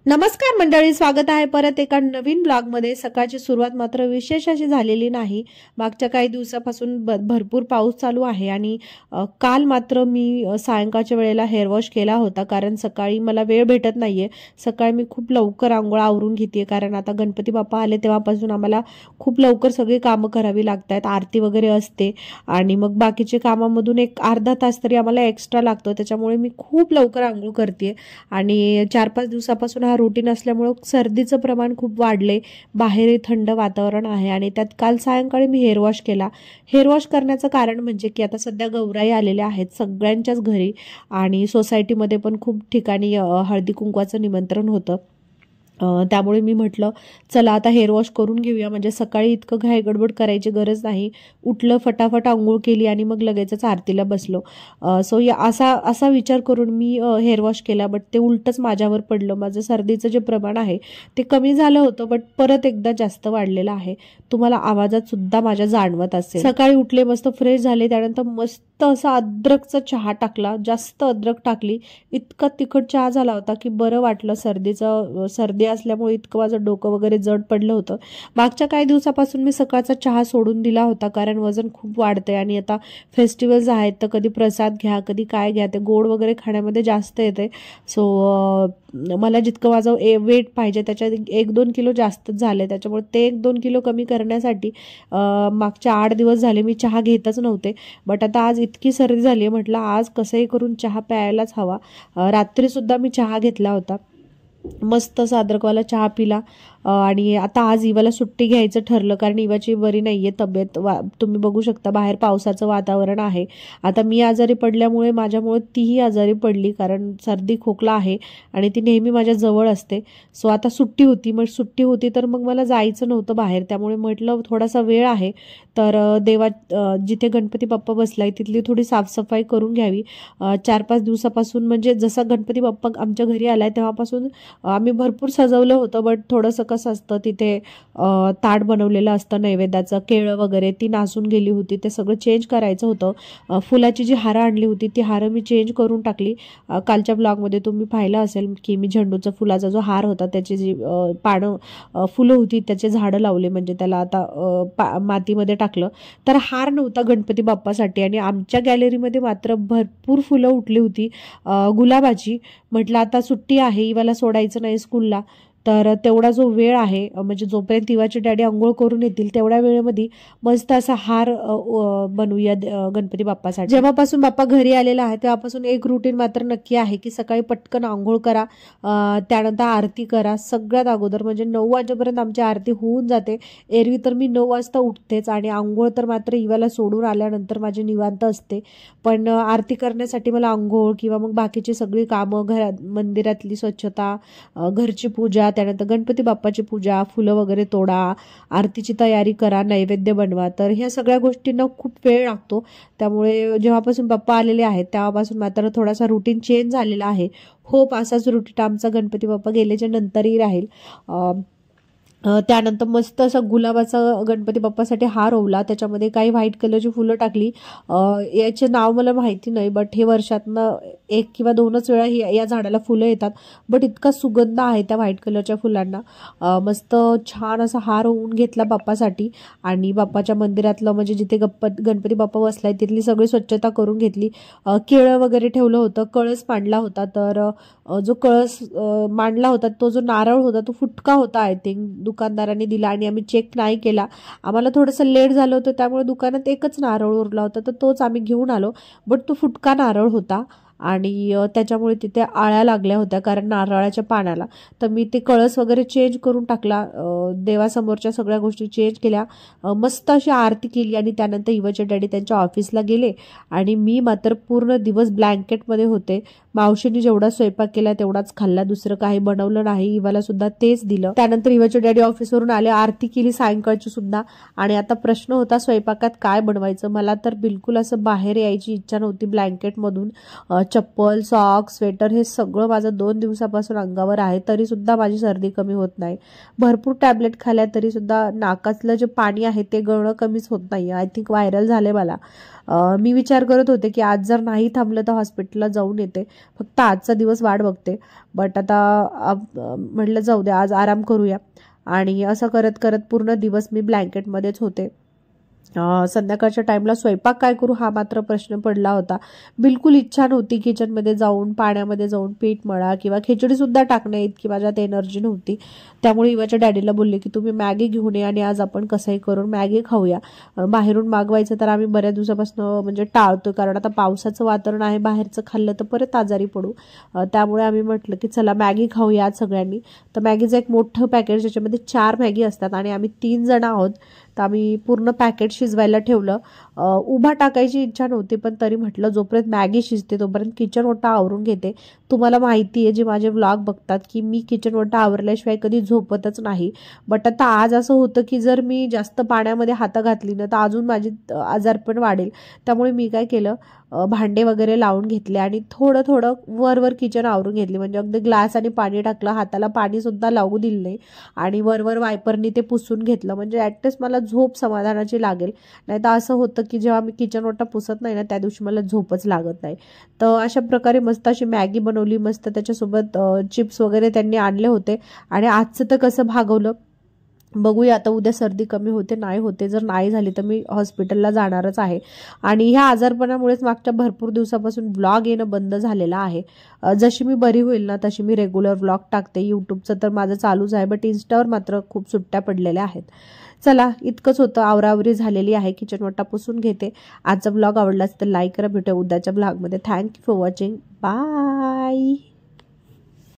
नमस्कार मंडळी, स्वागत आहे परत एका नवीन ब्लॉगमध्ये। सकाळची सुरुवात मात्र विशेष अशी झालेली नाही। मागच्या काही दिवसापासून भरपूर पाऊस चालू आहे आणि काल मात्र मी सायंकाळच्या वेळेला हेअर वॉश केला होता, कारण सकाळी मला वेळ भेटत नाहीये। सकाळी मी खूप लवकर आंघोळ आवरून घेते, कारण आता गणपती बाप्पा आले तेव्हापासून आम्हाला खूप लवकर सगळी कामं करावी लागतात। आरती वगैरे असते आणि मग बाकीचे कामामधून एक अर्धा तास तरी आम्हाला एक्स्ट्रा लागतो, त्याच्यामुळे मी खूप लवकर आंघोळ करते। आणि 4-5 दिवसापासून हा रुटीन असल्यामुळे सर्दीचं प्रमाण खूप वाढले। बाहेर थंड वातावरण आहे आणि त्यात काल सायंकाळी मी हेअर वॉश केला। हेअर वॉश करण्याचं कारण म्हणजे की आता सध्या गौराई आलेल्या आहेत सगळ्यांच्याच घरी आणि सोसायटीमध्ये पण खूप ठिकाणी हळदी कुंकवाचं निमंत्रण होतं। त्यामुळे मी म्हटलं चला आता हेअर वॉश करून घेऊया, म्हणजे सकाळी इतकं घाई गडबड करायची गरज नाही। उठलं, फटाफट आंघोळ केली आणि मग लगेचच आरतीला बसलो। सो असा विचार करून मी हेअर वॉश केला, बट ते उलटच माझ्यावर पडलं। माझं सर्दीचं जे प्रमाण आहे ते कमी झालं होतं, बट परत एकदा जास्त वाढलेलं आहे। तुम्हाला आवाजात सुद्धा माझ्या जाणवत असेल। सकाळी उठले, मस्त फ्रेश झाले, त्यानंतर मस्त असा अद्रकचा चहा टाकला, जास्त अद्रक टाकली। इतका तिखट चहा झाला होता की बरं वाटलं। सर्दी असल्यामुळे इतकं माझं डोकं वगैरे जड पडलं होतं। मागच्या काही दिवसापासून मी सकाळचा चहा सोडून दिला होता, कारण वजन खूप वाढतंय आणि आता फेस्टिवल्स आहेत तर कधी प्रसाद घ्या, कधी काय घ्या, ते गोड वगैरे खाण्यामध्ये जास्त येते। सो मला जितकं माझं वेट पाहिजे त्याच्यात 1-2 किलो जास्तच झाले, त्याच्यामुळे ते 1-2 किलो कमी करण्यासाठी मागच्या 8 दिवस झाले मी चहा घेतच नव्हते। बट आता आज इतकी सर्दी झाली, म्हटलं आज कसंही करून चहा प्यायलाच हवा। रात्री सुद्धा मी चहा घेतला होता, मस्त असा अद्रकवाला चहा पिला। आणि आता आज इवाला सुट्टी घ्यायचं ठरलं, कारण इवाची बरी नाहीये तब्येत। तुम्ही बघू शकता बाहेर पावसाचं वातावरण आहे। आता मी आजारी पडल्यामुळे माझ्यामुळे तीही आजारी पडली, कारण सर्दी खोकला आहे आणि ती नेहमी माझ्या जवळ असते। सो आता सुट्टी होती तर मग मला जायचं नव्हतं बाहेर, त्यामुळे म्हटलं थोडासा वेळ आहे तर जिथे गणपती बाप्पा बसलाय तिथली थोडी साफसफाई करून घ्यावी। 4-5 दिवसापासून, म्हणजे जसा गणपती बाप्पा आमच्या घरी आलाय तेव्हापासून आम्ही भरपूर सजवलं होतं, बट थोडंसं कसं असतं तिथे ताट बनवलेलं असतं नैवेद्याचं, केळं वगैरे ती नासून गेली होती, ते सगळं चेंज करायचं होतं। फुलाची जी हारं आणली होती ती हारं मी चेंज करून टाकली। कालच्या ब्लॉगमध्ये तुम्ही पाहिलं असेल की मी झेंडूचा फुलाचा जो हार होता त्याची जी फुलं होती त्याचे झाडं लावले, म्हणजे त्याला आता मातीमध्ये टाकलं। तर हार नव्हता गणपती बाप्पासाठी आणि आमच्या गॅलरीमध्ये मात्र भरपूर फुलं उठली होती गुलाबाची। म्हटलं आता सुट्टी आहे, इवाला सोडायचं नाही स्कूलला, तर तेवढा जो वेळ आहे, म्हणजे जोपर्यंत इवाचे डॅडी अंघोळ करून येतील तेवढ्या वेळेमध्ये मस्त असा हार बनवूया गणपती बाप्पासाठी। जेव्हापासून बाप्पा घरी आलेला आहे तेव्हापासून एक रुटीन मात्र नक्की आहे की सकाळी पटकन अंघोळ करा, त्यानंतर आरती करा। सगळ्यात अगोदर म्हणजे 9 वाजेपर्यंत आमची आरती होऊन जाते। एरवी तर मी 9 वाजता उठतेच आणि अंघोळ तर मात्र इवाला सोडून आल्यानंतर माझी निवांत असते, पण आरती करण्यासाठी मला अंघोळ किंवा मग बाकीची सगळी कामं, घरात मंदिरातली स्वच्छता, घरची पूजा, त्यानंतर गणपती बाप्पाची पूजा, फुलं वगैरे तोडा, आरतीची तयारी करा, नैवेद्य बनवा, तर ह्या सगळ्या गोष्टींना खूप वेळ लागतो। त्यामुळे जेव्हापासून बाप्पा आलेले आहेत तेव्हापासून मात्र थोडासा रुटीन चेंज झालेला आहे। होप असाच रुटीन आमचा गणपती बाप्पा गेल्याच्या नंतरही राहील। त्यानंतर मस्त असा गुलाबाचा गणपती बाप्पासाठी हार ओवला, त्याच्यामध्ये काही व्हाईट कलरची फुलं टाकली। याचे नाव मला माहिती नाही, बट हे वर्षातनं 1 किंवा 2च वेळा या झाडाला फुलं येतात, बट इतका सुगंध आहे त्या व्हाईट कलरच्या फुलांना। मस्त छान असा हार ओवून घेतला बाप्पासाठी आणि बाप्पाच्या मंदिरातलं, म्हणजे जिथे गणपती बाप्पा बसलाय तिथली सगळी स्वच्छता करून घेतली। केळं वगैरे ठेवलं होतं, कळस मांडला होता, तर जो कळस मांडला होता तो जो नारळ होता तो फुटका होता, आय थिंक दुकानदारांनी दिला आणि आम्ही चेक नाही केला। आम्हाला थोडंसं लेट झालं होतं त्यामुळे दुकानात एकच नारळ उरला होता, तर तोच आम्ही घेऊन आलो, बट तो फुटका नारळ होता आणि त्याच्यामुळे तिथे आळ्या लागल्या होत्या कारण नारळाच्या पानाला। तर मी ते कळस वगैरे चेंज करून टाकला, देवासमोरच्या सगळ्या गोष्टी चेंज केल्या, मस्त अशी आरती केली आणि त्यानंतर इवाचे डॅडी त्यांच्या ऑफिसला गेले आणि मी मात्र पूर्ण दिवस ब्लँकेटमध्ये होते। मावशीने जेवढा स्वयंपाक केला तेवढाच खाल्ला, दुसरं काही बनवलं नाही, इवाला सुद्धा तेच दिलं। त्यानंतर इवाचे डॅडी ऑफिसवरून आले, आरती केली सायंकाळची सुद्धा, आणि आता प्रश्न होता स्वयंपाकात काय बनवायचं। मला तर बिलकुल असं बाहेर यायची इच्छा नव्हती ब्लँकेटमधून। चप्पल, सॉक्स, स्वेटर हे सगळं माझं 2 दिवसापासून अंगावर आहे, तरी सुद्धा माझी सर्दी कमी होत नाही। भरपूर टॅबलेट खाल्ल्या तरी सुद्धा नाकातलं जे पाणी आहे ते गळणं कमीच होत नाही। आय थिंक व्हायरल झाले मला। मी विचार करत होते की आज जर नाही थांबलं तर हॉस्पिटलला जाऊन येते, फक्त आजचा दिवस वाट बघते. बट आता म्हटलं जाऊ दे, आज आराम करूया. आणि असं करत करत पूर्ण दिवस मी ब्लँकेटमध्येच होते. संध्याकाळच्या टाईमला स्वयंपाक काय करू हा मात्र प्रश्न पडला होता. बिलकुल इच्छा नव्हती किचनमध्ये जाऊन, पाण्यामध्ये जाऊन पीठ मळा किंवा खिचडीसुद्धा टाकण्या इतकी माझ्यात एनर्जी नव्हती. त्यामुळे इवाच्या डॅडीला बोलले की तुम्ही मॅगी घेऊन ये आणि आज आपण कसंही करून मॅगी खाऊया. बाहेरून मागवायचं तर आम्ही बऱ्याच दिवसापासून म्हणजे टाळतो, कारण आता पावसाचं वातावरण आहे, बाहेरचं खाल्लं तर परत आजारी पडू. त्यामुळे आम्ही म्हटलं की चला मॅगी खाऊया आज सगळ्यांनी. तर मॅगीचं एक मोठं पॅकेट, ज्याच्यामध्ये 4 मॅगी असतात आणि आम्ही 3 जण आहोत. तर आम्ही पूर्ण पॅकेट शिजवायला ठेवलं. उभा टाकायची इच्छा नव्हती, पण तरी म्हटलं जोपर्यंत मॅगी शिजते तोपर्यंत किचन ओटा आवरून घेते. तुम्हाला माहिती आहे, जे माझे व्लॉग बघतात, की मी किचन ओटा आवरल्याशिवाय कधी झोपतच नाही. बट आता आज असं होतं की जर मी जास्त पाण्यामध्ये हात घातली ना तर अजून माझी आजारपण वाढेल. त्यामुळे मी काय केलं, भांडे वगैरे लावून घेतले आणि थोडं थोडं वरवर किचन आवरून घेतली. म्हणजे अगदी ग्लास आणि पाणी टाकलं, हाताला पाणीसुद्धा लागू दिलं नाही आणि वरवर वायपरनी ते पुसून घेतलं. म्हणजे ॲटलिस्ट मला झोप समाधानाची लागेल. नाही तर असं होतं की जेव्हा मी किचन ओटा पुसत नाही ना त्या दिवशी मला झोपच लागत नाही. तर अशा प्रकारे मस्त अशी मॅगी बनवली. मस्त त्याच्यासोबत चिप्स वगैरे त्यांनी आणले होते. आणि आजचं तर कसं भागवलं बघूया. आता उद्या सर्दी कमी होते नाही होते, जर नाही झाली तर मी हॉस्पिटलला जाणारच आहे. आणि ह्या आजारपणामुळेच मागच्या भरपूर दिवसापासून व्लॉग येणं बंद झालेलं आहे. जशी मी बरी होईल ना तशी मी रेग्युलर व्लॉग टाकते. यूट्यूबचं तर माझं चालूच आहे, बट इन्स्टावर मात्र खूप सुट्ट्या पडलेल्या आहेत. चला, इतकंच होतं. आवरावरी झालेली आहे, किचन वाटा पुसून घेते. आजचा व्लॉग आवडला तर लाईक करा. भेटूया उद्याच्या व्लॉगमध्ये. Thank you for watching. बाय.